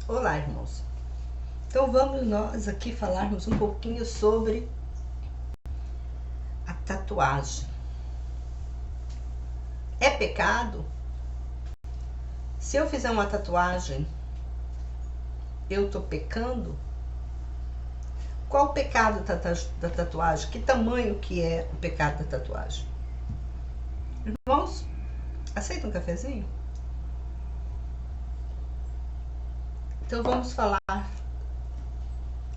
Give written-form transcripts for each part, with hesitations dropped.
Olá, irmãos. Então vamos nós aqui falarmos um pouquinho sobre a tatuagem. É pecado? Se eu fizer uma tatuagem, eu tô pecando? Qual o pecado da tatuagem? Que tamanho que é o pecado da tatuagem? Irmãos, aceita um cafezinho? Então vamos falar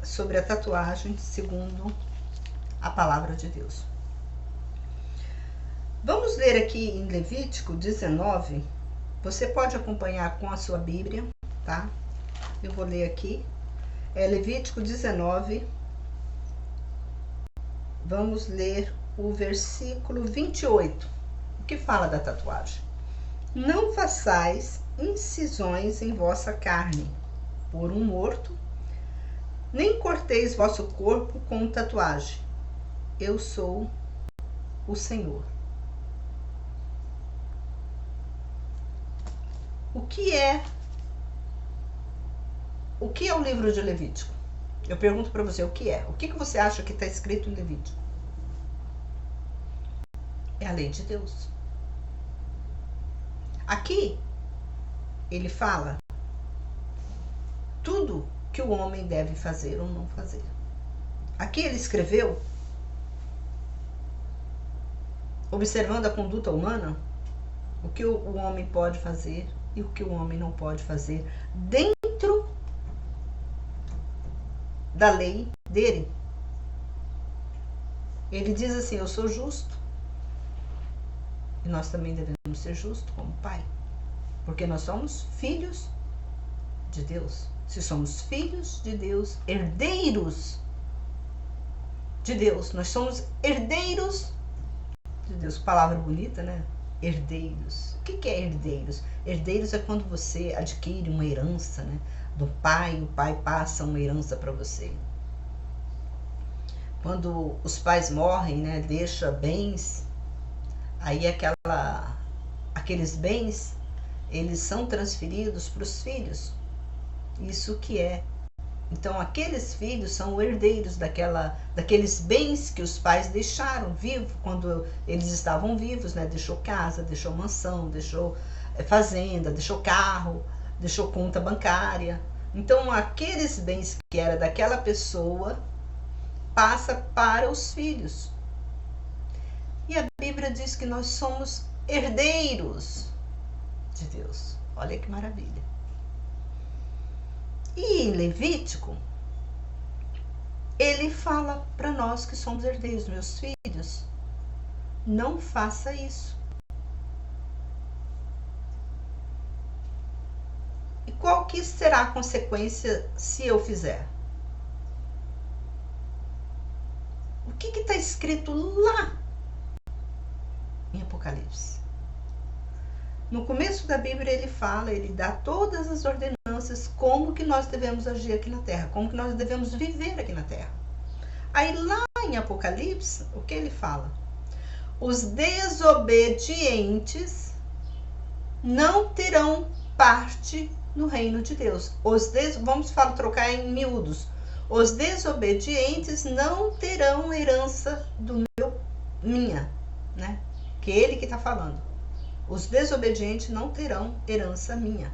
sobre a tatuagem segundo a palavra de Deus. Vamos ler aqui em Levítico 19. Você pode acompanhar com a sua Bíblia, tá? Eu vou ler aqui. É Levítico 19. Vamos ler o versículo 28, que fala da tatuagem. Não façais incisões em vossa carne por um morto, nem corteis vosso corpo com tatuagem. Eu sou o Senhor. O que é o livro de Levítico? Eu pergunto para você, o que é? O que você acha que está escrito em Levítico? É a lei de Deus. Aqui, ele fala tudo que o homem deve fazer ou não fazer. Aqui ele escreveu, observando a conduta humana, o que o homem pode fazer e o que o homem não pode fazer dentro da lei dele. Ele diz assim, eu sou justo. E nós também devemos ser justos como pai. Porque nós somos filhos de Deus. Se somos filhos de Deus, herdeiros de Deus. Nós somos herdeiros de Deus. Palavra bonita, né? Herdeiros. O que é herdeiros? Herdeiros é quando você adquire uma herança, né? Do pai, o pai passa uma herança para você. Quando os pais morrem, né? Deixa bens, aí aqueles bens, eles são transferidos para os filhos. Isso que é. Então, aqueles filhos são herdeiros daqueles bens que os pais deixaram vivo quando eles estavam vivos, né? Deixou casa, deixou mansão, deixou fazenda, deixou carro, deixou conta bancária. Então, aqueles bens que era daquela pessoa passa para os filhos. E a Bíblia diz que nós somos herdeiros de Deus. Olha que maravilha. E em Levítico, ele fala para nós que somos herdeiros, meus filhos, não faça isso. E qual que será a consequência se eu fizer? O que está escrito lá em Apocalipse? No começo da Bíblia ele fala, ele dá todas as ordenanças, como que nós devemos agir aqui na Terra, como que nós devemos viver aqui na Terra. Aí lá em Apocalipse, o que ele fala? Os desobedientes não terão parte no reino de Deus. Vamos trocar em miúdos. Os desobedientes não terão herança minha, né? Que ele que está falando. Os desobedientes não terão herança minha.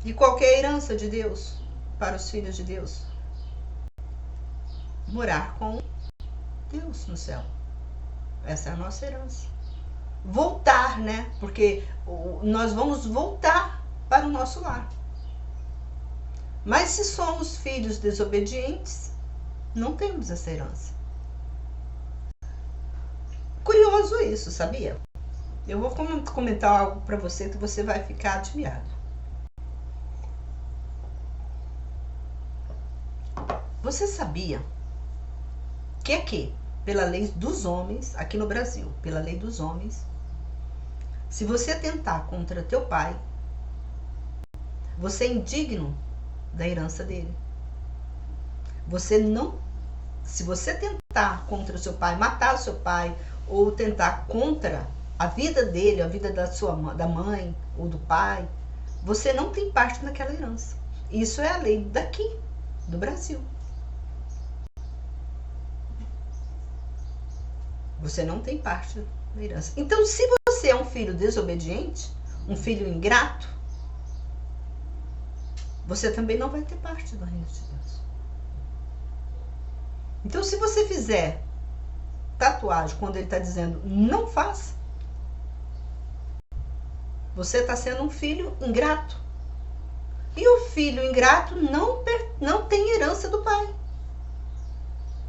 E qual que é a herança de Deus para os filhos de Deus? Morar com Deus no céu. Essa é a nossa herança. Voltar, né? Porque nós vamos voltar para o nosso lar. Mas se somos filhos desobedientes, não temos essa herança. Curioso isso, sabia? Eu vou comentar algo para você que você vai ficar admirado. Você sabia que aqui, pela lei dos homens, aqui no Brasil, pela lei dos homens, se você atentar contra teu pai, você é indigno da herança dele. Se você tentar contra o seu pai, matar o seu pai, ou tentar contra a vida dele, a vida da mãe ou do pai, você não tem parte naquela herança. Isso é a lei daqui, do Brasil. Você não tem parte na herança. Então, se você é um filho desobediente, um filho ingrato, você também não vai ter parte do reino de Deus. Então, se você fizer tatuagem quando ele está dizendo não faça, você está sendo um filho ingrato. E o filho ingrato não tem herança do pai.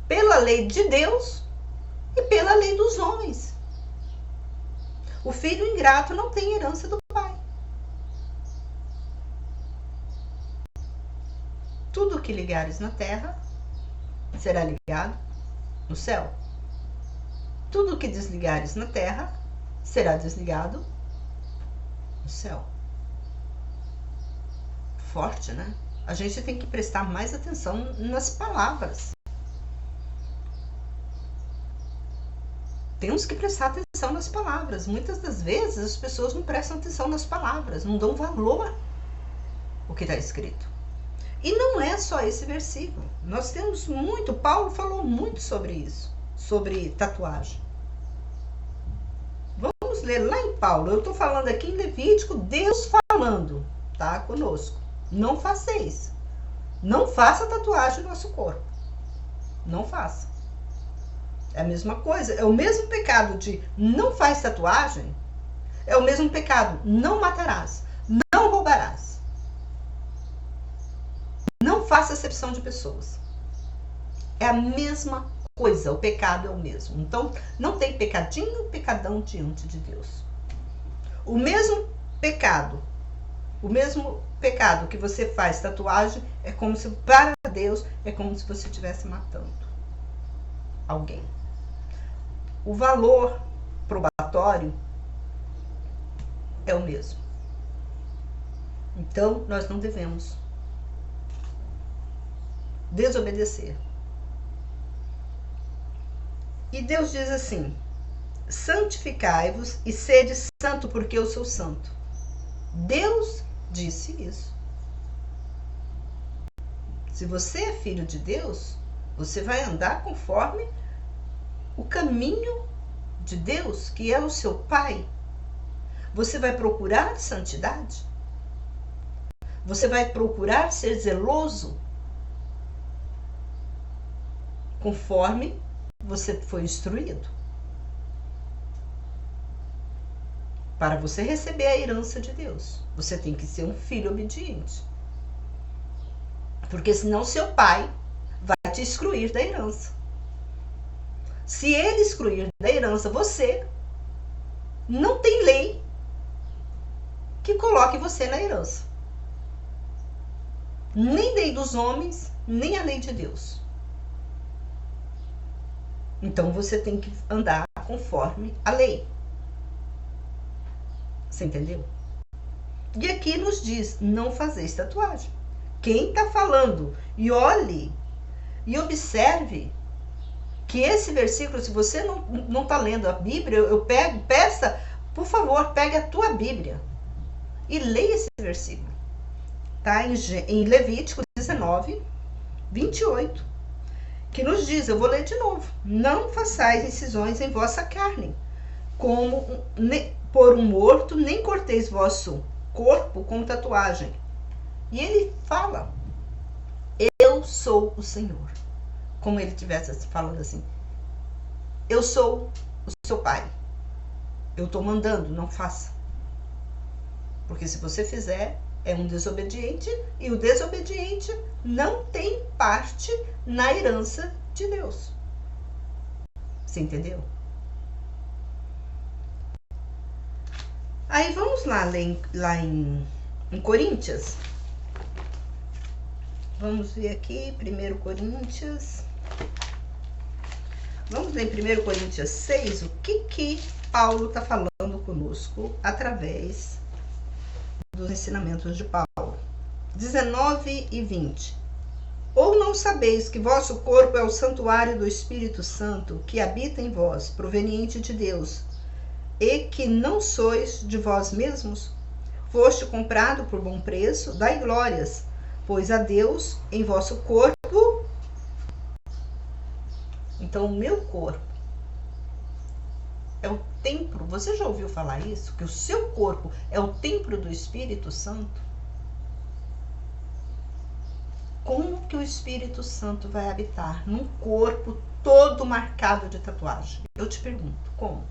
Pela lei de Deus e pela lei dos homens. O filho ingrato não tem herança do pai. Tudo que ligares na terra será ligado no céu. Tudo que desligares na terra será desligado no céu. Forte, né? A gente tem que prestar mais atenção nas palavras. Temos que prestar atenção nas palavras. Muitas das vezes as pessoas não prestam atenção nas palavras, não dão valor ao que está escrito. E não é só esse versículo. Nós temos muito, Paulo falou muito sobre isso, sobre tatuagem. Vamos ler lá em Paulo. Eu estou falando aqui em Levítico, Deus falando, tá? Conosco. Não façais. Não faça tatuagem no nosso corpo. Não faça. É a mesma coisa. É o mesmo pecado de não faz tatuagem. É o mesmo pecado. Não matarás. Não roubarás. Não faça acepção de pessoas. É a mesma coisa. O pecado é o mesmo. Então, não tem pecadinho, pecadão diante de Deus. O mesmo pecado. O mesmo pecado que você faz tatuagem é como se, para Deus, é como se você estivesse matando alguém. O valor probatório é o mesmo. Então, nós não devemos desobedecer. E Deus diz assim: santificai-vos e sede santo, porque eu sou santo. Deus disse isso. Se você é filho de Deus, você vai andar conforme o caminho de Deus, que é o seu Pai. Você vai procurar santidade. Você vai procurar ser zeloso conforme você foi instruído. Para você receber a herança de Deus, você tem que ser um filho obediente. Porque senão seu pai vai te excluir da herança. Se ele excluir da herança você, não tem lei que coloque você na herança. Nem lei dos homens, nem a lei de Deus. Então você tem que andar conforme a lei. Você entendeu? E aqui nos diz, não fazeis tatuagem. Quem está falando? E olhe e observe que esse versículo, se você não está lendo a Bíblia, peça, por favor, pegue a tua Bíblia e leia esse versículo. Está em Levítico 19, 28, que nos diz, eu vou ler de novo: não façais incisões em vossa carne, como por um morto, nem corteis vosso corpo com tatuagem. E ele fala, eu sou o Senhor. Como ele estivesse falando assim, eu sou o seu pai. Eu estou mandando, não faça. Porque se você fizer, é um desobediente, e o desobediente não tem parte na herança de Deus. Você entendeu? Aí vamos lá em Coríntios. Vamos ver aqui, 1 Coríntios. Vamos ler em 1 Coríntios 6, o que Paulo está falando conosco através dos ensinamentos de Paulo. 19 e 20. Ou não sabeis que vosso corpo é o santuário do Espírito Santo, que habita em vós, proveniente de Deus, e que não sois de vós mesmos? Foste comprado por bom preço, dai glórias, pois a Deus em vosso corpo. Então, o meu corpo é o templo. Você já ouviu falar isso? Que o seu corpo é o templo do Espírito Santo? Como que o Espírito Santo vai habitar num corpo todo marcado de tatuagem? Eu te pergunto, como?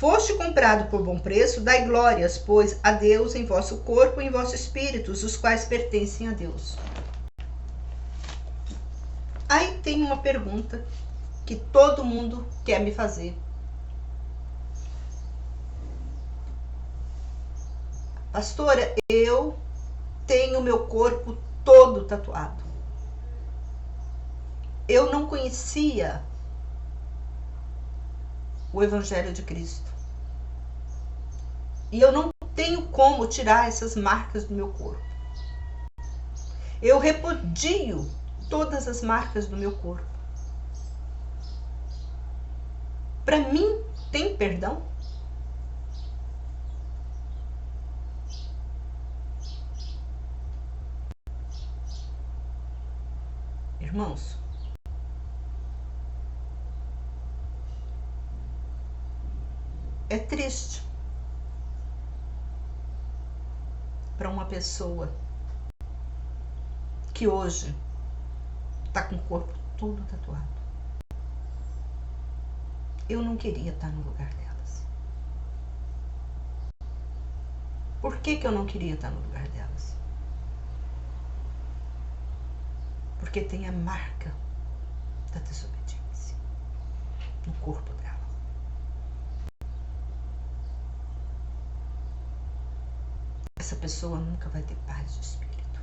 Foste comprado por bom preço, dai glórias, pois, a Deus em vosso corpo e em vossos espíritos, os quais pertencem a Deus. Aí tem uma pergunta que todo mundo quer me fazer. Pastora, eu tenho meu corpo todo tatuado. Eu não conhecia o Evangelho de Cristo. E eu não tenho como tirar essas marcas do meu corpo. Eu repudio todas as marcas do meu corpo. Para mim, tem perdão? Irmãos, é triste para uma pessoa que hoje está com o corpo todo tatuado. Eu não queria estar no lugar delas. Por que eu não queria estar no lugar delas? Porque tem a marca da desobediência no corpo dela. Essa pessoa nunca vai ter paz de espírito.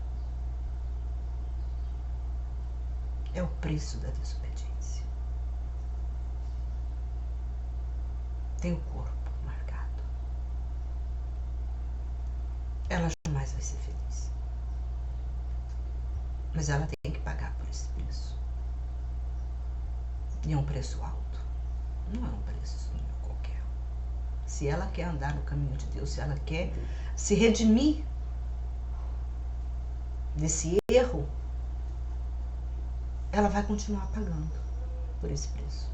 É o preço da desobediência. Tem o corpo marcado. Ela jamais vai ser feliz. Mas ela tem que pagar por esse preço. E é um preço alto. Não é um preço qualquer. Se ela quer andar no caminho de Deus, se ela quer se redimir desse erro, ela vai continuar pagando por esse preço.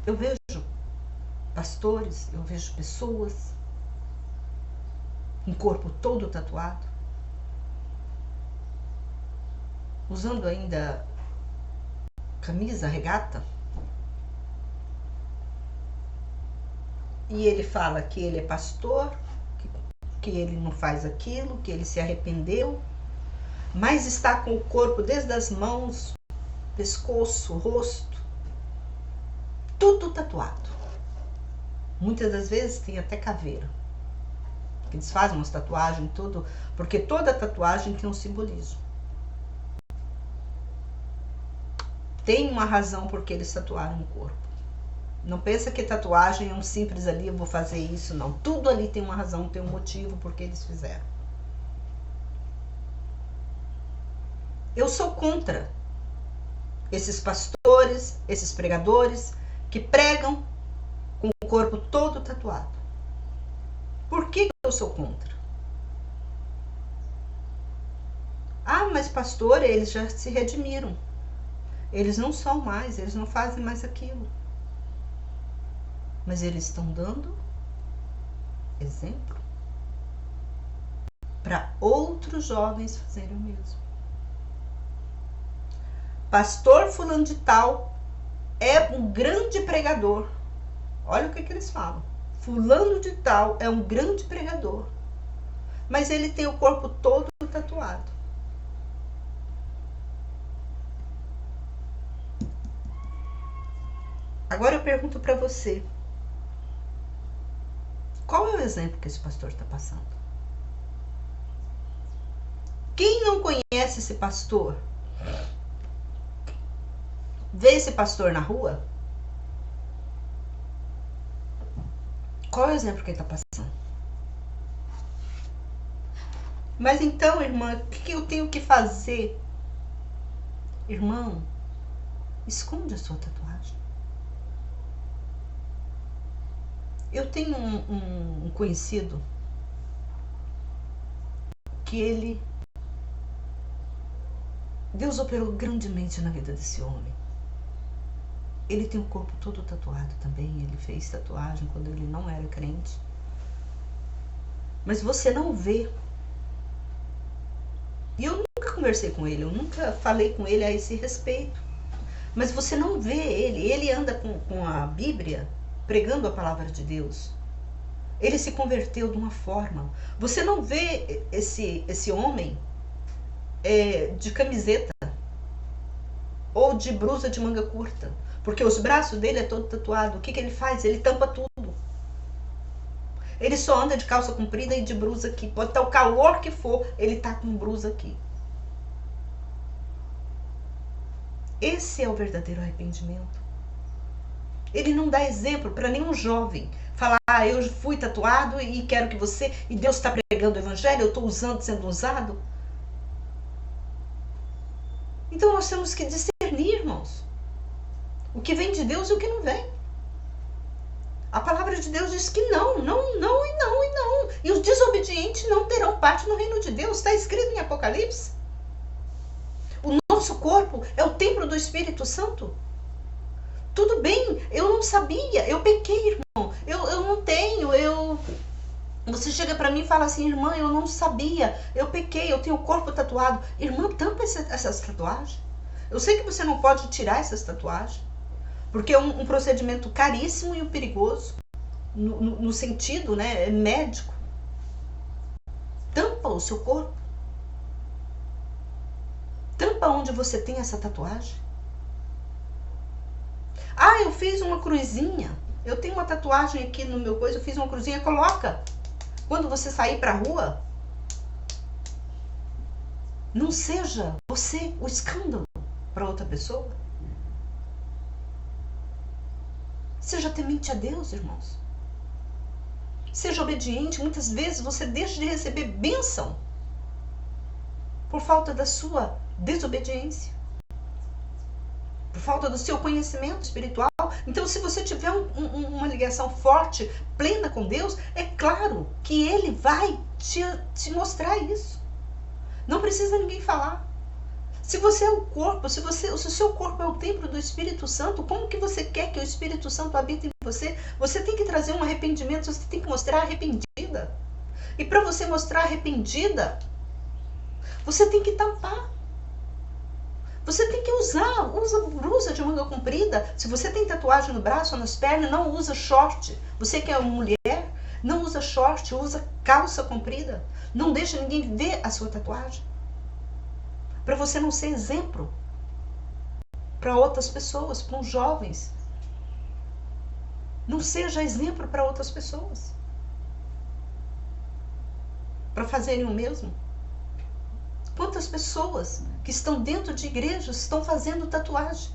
Eu vejo pastores, eu vejo pessoas com o corpo todo tatuado, usando ainda camisa, regata, e ele fala que ele é pastor, que ele não faz aquilo, que ele se arrependeu, mas está com o corpo desde as mãos, pescoço, rosto, tudo tatuado. Muitas das vezes tem até caveira. Eles fazem umas tatuagens, tudo, porque toda tatuagem tem um simbolismo. Tem uma razão porque eles tatuaram o corpo. Não pensa que tatuagem é um simples ali, eu vou fazer isso, não. Tudo ali tem uma razão, tem um motivo porque eles fizeram. Eu sou contra esses pastores, esses pregadores que pregam com o corpo todo tatuado. Por que eu sou contra? Ah, mas pastor, eles já se redimiram. Eles não são mais, eles não fazem mais aquilo. Mas eles estão dando exemplo para outros jovens fazerem o mesmo. Pastor fulano de tal é um grande pregador. Olha o que eles falam. Fulano de tal é um grande pregador. Mas ele tem o corpo todo tatuado. Agora eu pergunto para você. Qual é o exemplo que esse pastor está passando? Quem não conhece esse pastor, vê esse pastor na rua, qual é o exemplo que ele está passando? Mas então, irmã, o que eu tenho que fazer? Irmão, esconde a sua tatuagem. Eu tenho um conhecido que Deus operou grandemente na vida desse homem. Ele tem o corpo todo tatuado também, ele fez tatuagem quando ele não era crente. Mas você não vê. E eu nunca conversei com ele, eu nunca falei com ele a esse respeito. Mas você não vê ele anda com a Bíblia, pregando a palavra de Deus. Ele se converteu de uma forma. Você não vê esse homem de camiseta ou de blusa de manga curta, porque os braços dele é todo tatuado. O que ele faz? Ele tampa tudo. Ele só anda de calça comprida e de blusa aqui. Pode estar o calor que for, ele está com blusa aqui. Esse é o verdadeiro arrependimento. Ele não dá exemplo para nenhum jovem. Falar, eu fui tatuado e quero que você... E Deus está pregando o evangelho, eu estou sendo usado. Então nós temos que discernir, irmãos. O que vem de Deus e o que não vem. A palavra de Deus diz que não. E os desobedientes não terão parte no reino de Deus. Está escrito em Apocalipse. O nosso corpo é o templo do Espírito Santo. Tudo bem, eu não sabia, eu pequei, irmão. Eu não tenho, Você chega para mim e fala assim, irmã, eu não sabia, eu pequei, eu tenho o corpo tatuado. Irmã, tampa essas tatuagens. Eu sei que você não pode tirar essas tatuagens, porque é um procedimento caríssimo e perigoso, no sentido, né, médico. Tampa o seu corpo. Tampa onde você tem essa tatuagem. Ah, eu fiz uma cruzinha. Eu tenho uma tatuagem aqui no meu coisa, eu fiz uma cruzinha. Coloca. Quando você sair para a rua, não seja você o escândalo para outra pessoa. Seja temente a Deus, irmãos. Seja obediente. Muitas vezes você deixa de receber bênção por falta da sua desobediência, por falta do seu conhecimento espiritual. Então, se você tiver uma ligação forte, plena com Deus, é claro que Ele vai te mostrar isso. Não precisa ninguém falar. Se você é o corpo, se o seu corpo é o templo do Espírito Santo, como que você quer que o Espírito Santo habite em você? Você tem que trazer um arrependimento, você tem que mostrar arrependida. E para você mostrar arrependida, você tem que tampar. Você tem que usa blusa de manga comprida. Se você tem tatuagem no braço ou nas pernas, não usa short. Você que é uma mulher, não usa short, usa calça comprida. Não deixa ninguém ver a sua tatuagem. Para você não ser exemplo para outras pessoas, para os jovens. Não seja exemplo para outras pessoas. Para fazerem o mesmo. Quantas pessoas que estão dentro de igrejas estão fazendo tatuagem?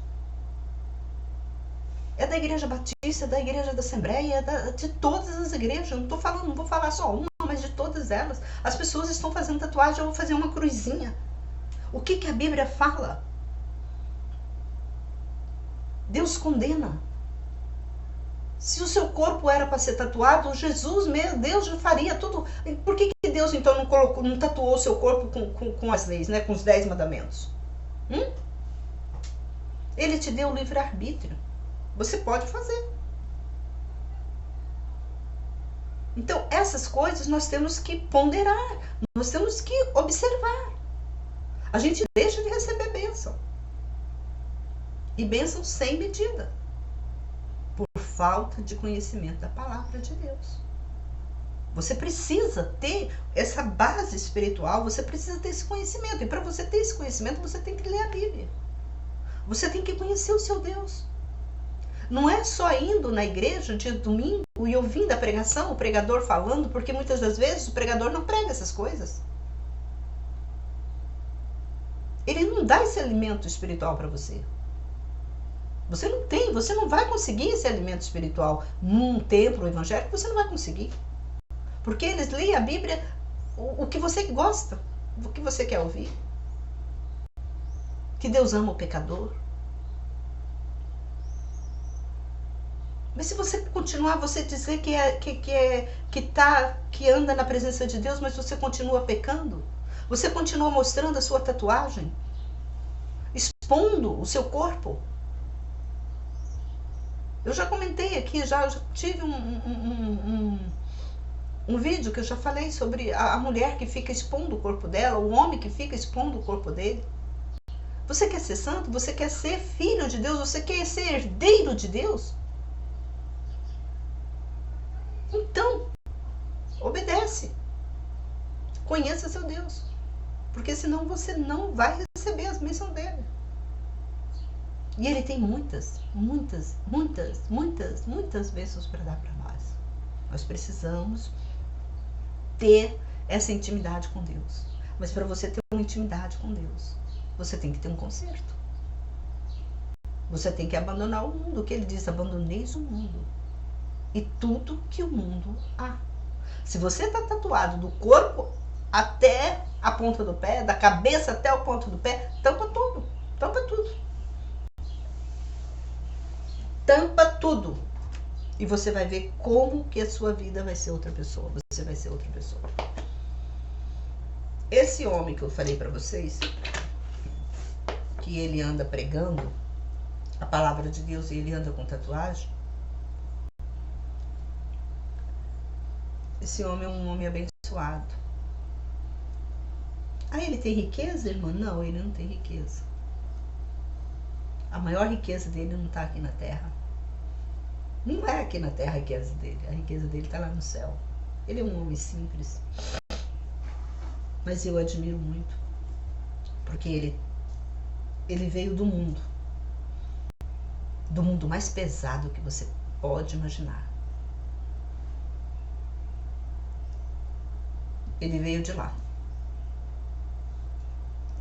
É da igreja batista, é da igreja da Assembleia, de todas as igrejas. Não vou falar só uma, mas de todas elas. As pessoas estão fazendo tatuagem, eu vou fazer uma cruzinha. O que a Bíblia fala? Deus condena. Se o seu corpo era para ser tatuado, Jesus mesmo, Deus já faria tudo. Por que Deus então não tatuou o seu corpo com as leis, né? Com os 10 mandamentos? Ele te deu o livre-arbítrio. Você pode fazer. Então, essas coisas nós temos que ponderar. Nós temos que observar. A gente deixa de receber bênção. E bênção sem medida. Por falta de conhecimento da palavra de Deus. Você precisa ter essa base espiritual, você precisa ter esse conhecimento. E para você ter esse conhecimento, você tem que ler a Bíblia. Você tem que conhecer o seu Deus. Não é só indo na igreja de domingo e ouvindo a pregação, o pregador falando, porque muitas das vezes o pregador não prega essas coisas. Ele não dá esse alimento espiritual para você. Você não vai conseguir esse alimento espiritual num templo evangélico, você não vai conseguir. Porque eles leem a Bíblia o que você gosta, o que você quer ouvir. Que Deus ama o pecador. Mas se você continuar, você dizer que anda na presença de Deus, mas você continua pecando, você continua mostrando a sua tatuagem, expondo o seu corpo. Eu já comentei aqui, eu já tive um vídeo que eu já falei sobre a mulher que fica expondo o corpo dela, o homem que fica expondo o corpo dele. Você quer ser santo? Você quer ser filho de Deus? Você quer ser herdeiro de Deus? Então, obedece. Conheça seu Deus. Porque senão você não vai receber as bênçãos dele. E ele tem muitas bênçãos para dar para nós. Nós precisamos ter essa intimidade com Deus. Mas para você ter uma intimidade com Deus, você tem que ter um conserto. Você tem que abandonar o mundo. O que ele diz? Abandoneis o mundo e tudo que o mundo há. Se você está tatuado do corpo até a ponta do pé, da cabeça até o ponto do pé, tampa tudo. Tampa tudo. Tampa tudo. E você vai ver como que a sua vida vai ser outra pessoa. Você vai ser outra pessoa. Esse homem que eu falei para vocês, que ele anda pregando a palavra de Deus e ele anda com tatuagem, esse homem é um homem abençoado. Ah, ele tem riqueza, irmã? Não, ele não tem riqueza. A maior riqueza dele não está aqui na terra. Não é aqui na terra a riqueza dele. A riqueza dele está lá no céu. Ele é um homem simples. Mas eu admiro muito. Porque ele veio do mundo. Do mundo mais pesado que você pode imaginar. Ele veio de lá.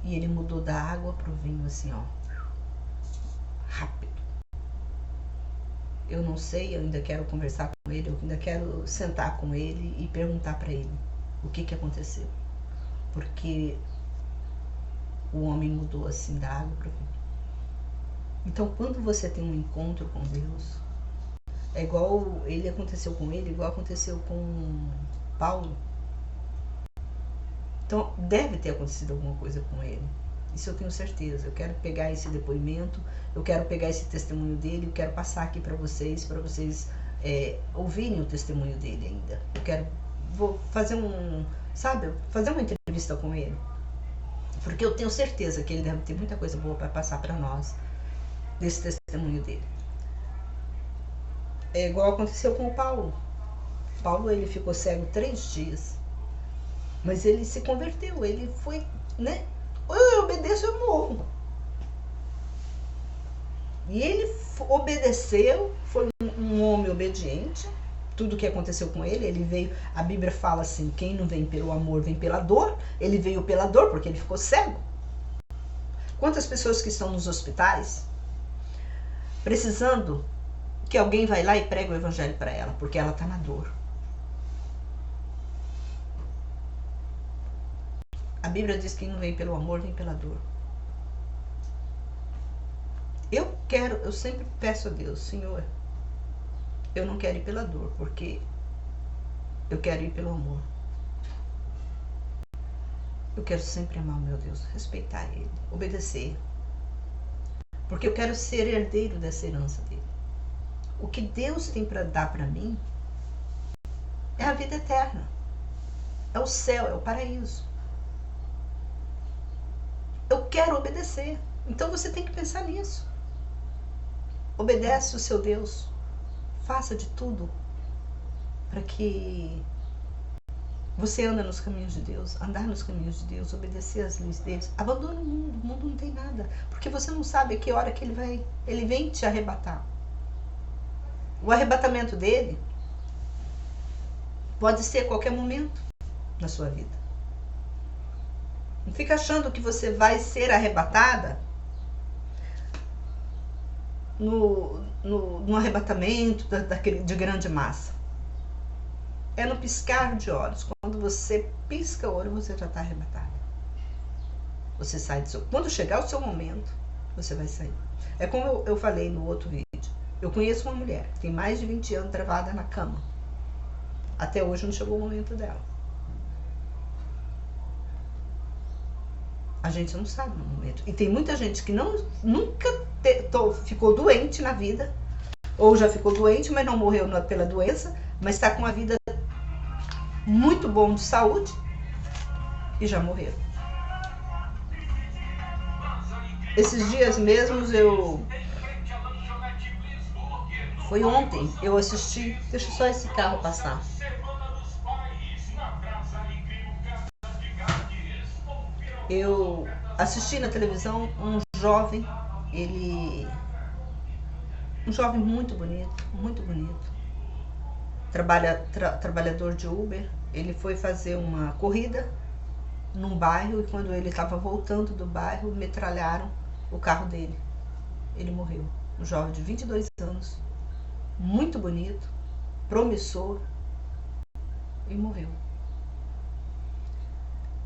E ele mudou da água pro vinho assim, ó. Rápido. Eu não sei, eu ainda quero conversar com ele, eu ainda quero sentar com ele e perguntar para ele o que aconteceu. Porque o homem mudou assim da água pro vinho. Então, quando você tem um encontro com Deus, é igual ele aconteceu com ele, igual aconteceu com Paulo. Então, deve ter acontecido alguma coisa com ele. Isso eu tenho certeza. Eu quero pegar esse depoimento, eu quero pegar esse testemunho dele, eu quero passar aqui para vocês ouvirem o testemunho dele ainda. Vou fazer fazer uma entrevista com ele. Porque eu tenho certeza que ele deve ter muita coisa boa para passar para nós, desse testemunho dele. É igual aconteceu com o Paulo. Paulo, ele ficou cego 3 dias. Mas ele se converteu, ele foi, né? Ou eu obedeço, eu morro. E ele obedeceu, foi um homem obediente. Tudo que aconteceu com ele veio, a Bíblia fala assim, quem não vem pelo amor, vem pela dor. Ele veio pela dor, porque ele ficou cego. Quantas pessoas que estão nos hospitais, precisando que alguém vai lá e prega o evangelho para ela, porque ela está na dor. A Bíblia diz que quem não vem pelo amor, vem pela dor. Eu sempre peço a Deus, Senhor, eu não quero ir pela dor, porque eu quero ir pelo amor. Eu quero sempre amar o meu Deus, respeitar Ele, obedecer. Porque eu quero ser herdeiro dessa herança dele. O que Deus tem para dar para mim é a vida eterna. É o céu, é o paraíso. Eu quero obedecer. Então você tem que pensar nisso. Obedece o seu Deus. Faça de tudo para que você ande nos caminhos de Deus, andar nos caminhos de Deus, obedecer às leis deles. Abandone o mundo não tem nada, porque você não sabe a que hora que ele vem te arrebatar. O arrebatamento dele pode ser a qualquer momento na sua vida. Não fica achando que você vai ser arrebatada no arrebatamento de grande massa. É no piscar de olhos. Quando você pisca o olho, você já está arrebatada. Você sai do seu... Quando chegar o seu momento, você vai sair. É como eu falei no outro vídeo. Eu conheço uma mulher que tem mais de 20 anos travada na cama. Até hoje não chegou o momento dela. A gente não sabe no momento. E tem muita gente que nunca ficou doente na vida, ou já ficou doente, mas não morreu pela doença, mas está com a vida muito boa de saúde e já morreu. Esses dias mesmos foi ontem, eu assisti, deixa só esse carro passar. Eu assisti na televisão um jovem, um jovem muito bonito, trabalhador de Uber. Ele foi fazer uma corrida num bairro e quando ele estava voltando do bairro, metralharam o carro dele. Ele morreu. Um jovem de 22 anos, muito bonito, promissor, e morreu.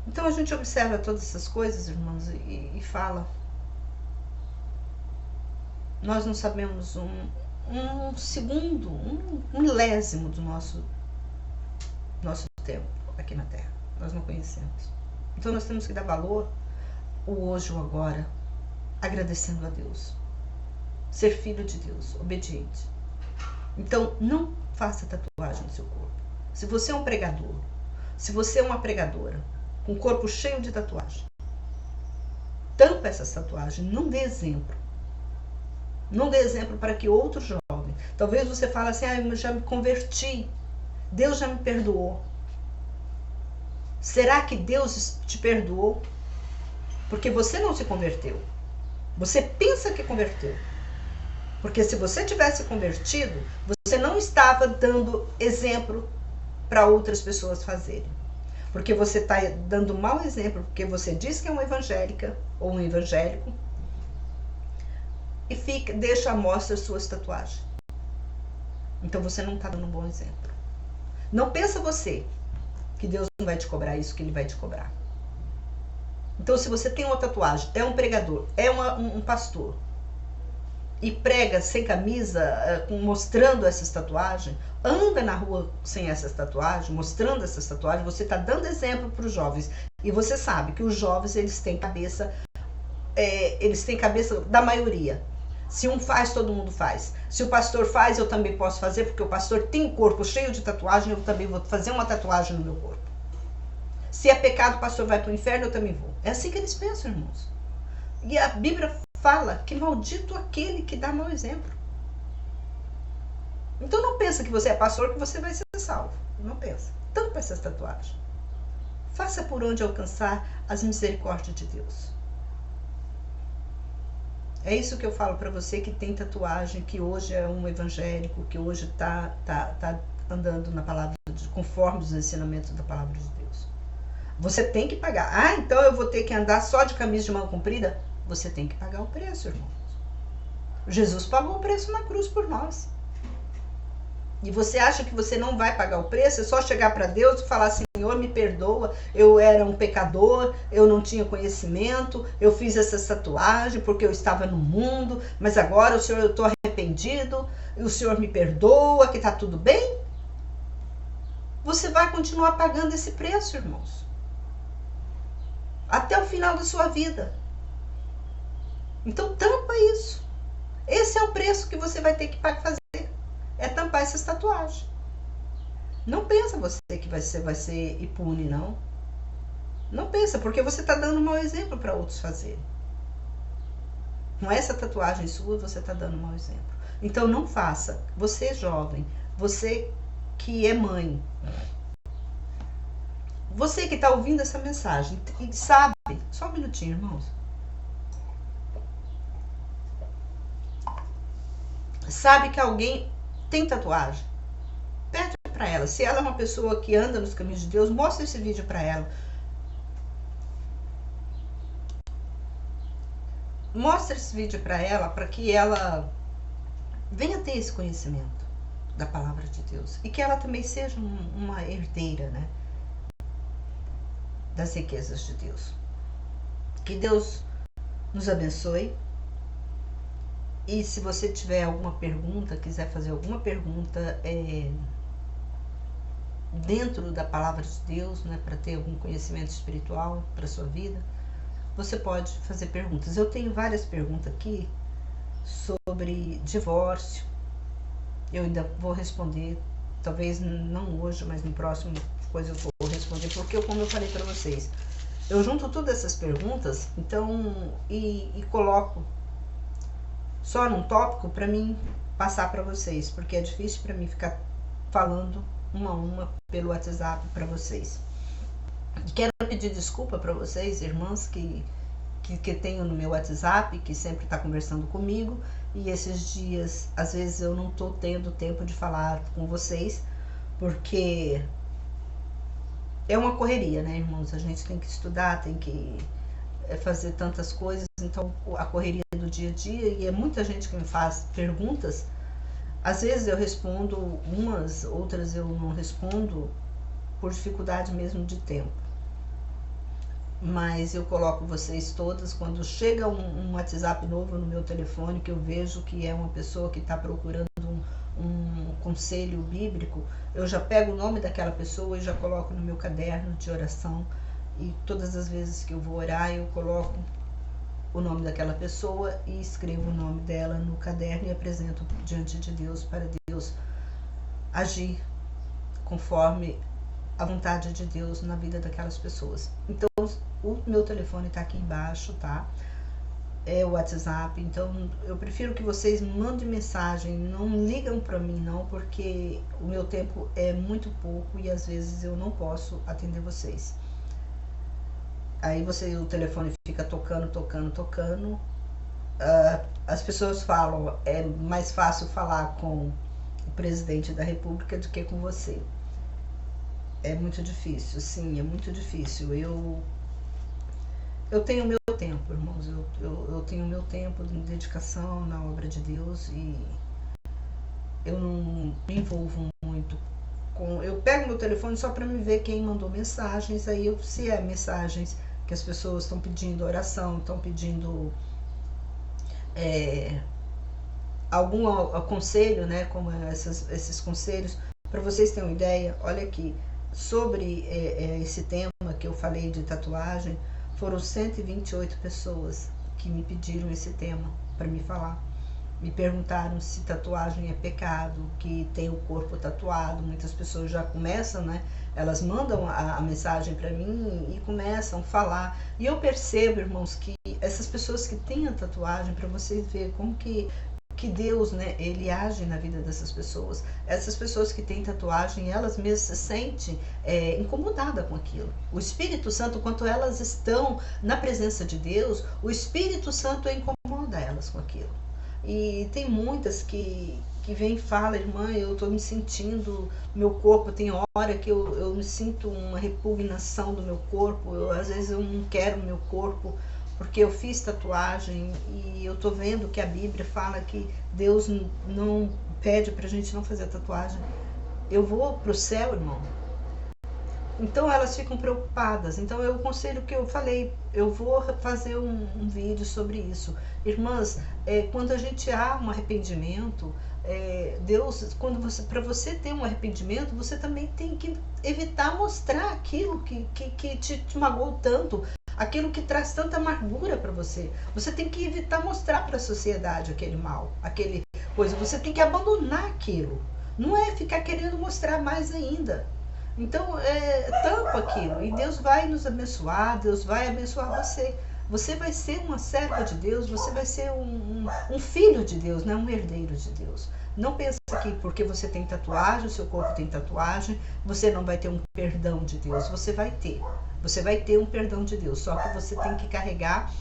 Então a gente observa todas essas coisas, irmãos, e fala. Nós não sabemos um segundo, um milésimo do nosso tempo aqui na Terra. Nós não conhecemos. Então nós temos que dar valor o hoje, o agora, agradecendo a Deus. Ser filho de Deus, obediente. Então não faça tatuagem no seu corpo. Se você é um pregador, se você é uma pregadora, com o corpo cheio de tatuagem, tampa essas tatuagens, não dê exemplo. Não dê exemplo para que outro jovem, talvez você fale assim, eu já me converti, Deus já me perdoou. Será que Deus te perdoou? Porque você não se converteu. Você pensa que converteu. Porque se você tivesse convertido, você não estava dando exemplo para outras pessoas fazerem. Porque você está dando mau exemplo, porque você diz que é uma evangélica ou um evangélico e deixa à mostra suas tatuagens. Então você não está dando um bom exemplo. Não pensa você que Deus não vai te cobrar isso que Ele vai te cobrar. Então se você tem uma tatuagem, é um pregador, é um pastor, e prega sem camisa, mostrando essas tatuagens, anda na rua sem essas tatuagens, mostrando essas tatuagens, você está dando exemplo para os jovens. E você sabe que os jovens, eles têm cabeça da maioria. Se um faz, todo mundo faz. Se o pastor faz, eu também posso fazer, porque o pastor tem um corpo cheio de tatuagem, eu também vou fazer uma tatuagem no meu corpo. Se é pecado, o pastor vai para o inferno, eu também vou. É assim que eles pensam, irmãos. E a Bíblia fala que maldito aquele que dá mau exemplo. Então não pensa que você é pastor que você vai ser salvo. Não pensa. Tampa essas tatuagens. Faça por onde alcançar as misericórdias de Deus. É isso que eu falo para você que tem tatuagem, que hoje é um evangélico, que hoje está andando na palavra, conforme os ensinamentos da palavra de Deus. Você tem que pagar. Então eu vou ter que andar só de camisa de manga comprida? Você tem que pagar o preço, irmãos. Jesus pagou o preço na cruz por nós. E você acha que você não vai pagar o preço? É só chegar para Deus e falar, Senhor, me perdoa, eu era um pecador, eu não tinha conhecimento, eu fiz essa tatuagem porque eu estava no mundo, mas agora o Senhor, eu estou arrependido, e o Senhor me perdoa, que está tudo bem? Você vai continuar pagando esse preço, irmãos. Até o final da sua vida. Então tampa isso. Esse é o preço que você vai ter que fazer. É tampar essas tatuagens. Não pensa você que vai ser impune, não. Não pensa, porque você está dando um mau exemplo para outros fazerem. Com essa tatuagem sua, você está dando um mau exemplo. Então não faça. Você jovem, você que é mãe, você que está ouvindo essa mensagem e sabe, só um minutinho, irmãos. Sabe que alguém tem tatuagem? Pede para ela. Se ela é uma pessoa que anda nos caminhos de Deus, mostra esse vídeo para ela. Mostra esse vídeo para ela, para que ela venha ter esse conhecimento da palavra de Deus. E que ela também seja uma herdeira, né, das riquezas de Deus. Que Deus nos abençoe E se você tiver alguma pergunta, quiser fazer alguma pergunta dentro da palavra de Deus, né, para ter algum conhecimento espiritual para sua vida, você pode fazer perguntas. Eu tenho várias perguntas aqui sobre divórcio. Eu ainda vou responder, talvez não hoje, mas no próximo coisa eu vou responder, porque como eu falei para vocês, eu junto todas essas perguntas, então, e coloco só num tópico para mim passar para vocês, porque é difícil para mim ficar falando uma a uma pelo WhatsApp para vocês. Quero pedir desculpa para vocês, irmãs que tenho no meu WhatsApp, que sempre está conversando comigo, e esses dias, às vezes eu não estou tendo tempo de falar com vocês, porque é uma correria, né, irmãos? A gente tem que estudar, tem que fazer tantas coisas, então a correria do dia a dia, e é muita gente que me faz perguntas. Às vezes eu respondo umas, outras eu não respondo por dificuldade mesmo de tempo. Mas eu coloco vocês todas, quando chega um WhatsApp novo no meu telefone, que eu vejo que é uma pessoa que está procurando um conselho bíblico, eu já pego o nome daquela pessoa e já coloco no meu caderno de oração, e todas as vezes que eu vou orar, eu coloco o nome daquela pessoa e escrevo o nome dela no caderno e apresento diante de Deus, para Deus agir conforme a vontade de Deus na vida daquelas pessoas. Então, o meu telefone está aqui embaixo, tá? É o WhatsApp, então eu prefiro que vocês mandem mensagem, não ligam para mim não, porque o meu tempo é muito pouco e às vezes eu não posso atender vocês. Aí o telefone fica tocando. As pessoas falam, é mais fácil falar com o presidente da República do que com você. É muito difícil, sim, é muito difícil. Eu tenho meu tempo, irmãos, eu tenho meu tempo de dedicação na obra de Deus, e eu não me envolvo muito com... Eu pego meu telefone só para me ver quem mandou mensagens, aí se é mensagens que as pessoas estão pedindo oração, estão pedindo algum conselho, né, como esses conselhos. Para vocês terem uma ideia, olha aqui, sobre esse tema que eu falei de tatuagem, foram 128 pessoas que me pediram esse tema para me falar. Me perguntaram se tatuagem é pecado, que tem o corpo tatuado. Muitas pessoas já começam, né? Elas mandam a mensagem para mim e começam a falar. E eu percebo, irmãos, que essas pessoas que têm a tatuagem, para vocês verem como que Deus, né, ele age na vida dessas pessoas. Essas pessoas que têm tatuagem, elas mesmas se sentem incomodadas com aquilo. O Espírito Santo, quando elas estão na presença de Deus, o Espírito Santo incomoda elas com aquilo. E tem muitas que vem e fala, irmã, eu estou me sentindo, meu corpo, tem hora que eu me sinto uma repugnação do meu corpo, às vezes eu não quero o meu corpo, porque eu fiz tatuagem e eu tô vendo que a Bíblia fala que Deus não pede pra gente não fazer tatuagem. Eu vou pro céu, irmão. Então elas ficam preocupadas. Então é o conselho que eu falei, eu vou fazer um vídeo sobre isso. Irmãs, quando a gente há um arrependimento, Deus, para você ter um arrependimento, você também tem que evitar mostrar aquilo que te magoou tanto, aquilo que traz tanta amargura para você. Você tem que evitar mostrar para a sociedade aquele mal, aquele coisa. Você tem que abandonar aquilo. Não é ficar querendo mostrar mais ainda. Então, tampa aquilo. E Deus vai nos abençoar, Deus vai abençoar você. Você vai ser uma serva de Deus, você vai ser um filho de Deus, não é um herdeiro de Deus. Não pensa que porque você tem tatuagem, o seu corpo tem tatuagem, você não vai ter um perdão de Deus. Você vai ter. Você vai ter um perdão de Deus, só que você tem que carregar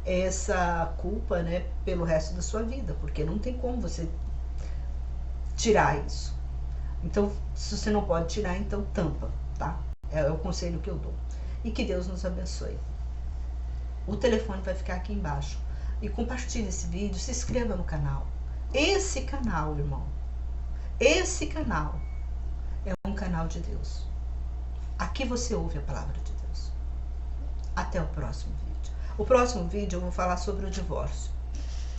essa culpa, né, pelo resto da sua vida, porque não tem como você tirar isso. Então, se você não pode tirar, então tampa, tá? É o conselho que eu dou. E que Deus nos abençoe. O telefone vai ficar aqui embaixo. E compartilhe esse vídeo, se inscreva no canal. Esse canal, irmão, esse canal é um canal de Deus. Aqui você ouve a palavra de Deus. Até o próximo vídeo. O próximo vídeo eu vou falar sobre o divórcio.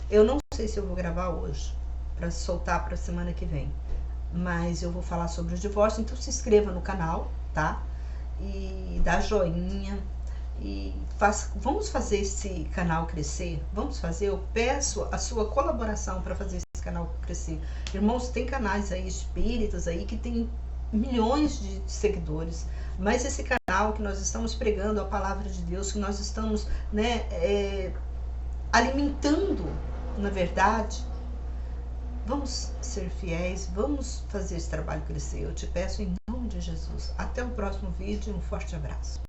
Eu não sei se eu vou gravar hoje, para soltar para a semana que vem. Mas eu vou falar sobre o divórcio, então se inscreva no canal, tá? E dá joinha. E vamos fazer esse canal crescer? Vamos fazer? Eu peço a sua colaboração para fazer esse canal crescer. Irmãos, tem canais aí espíritas aí que tem milhões de seguidores, mas esse canal que nós estamos pregando a palavra de Deus, que nós estamos, né, alimentando, na verdade, vamos ser fiéis, vamos fazer esse trabalho crescer. Eu te peço em nome de Jesus. Até o próximo vídeo, um forte abraço.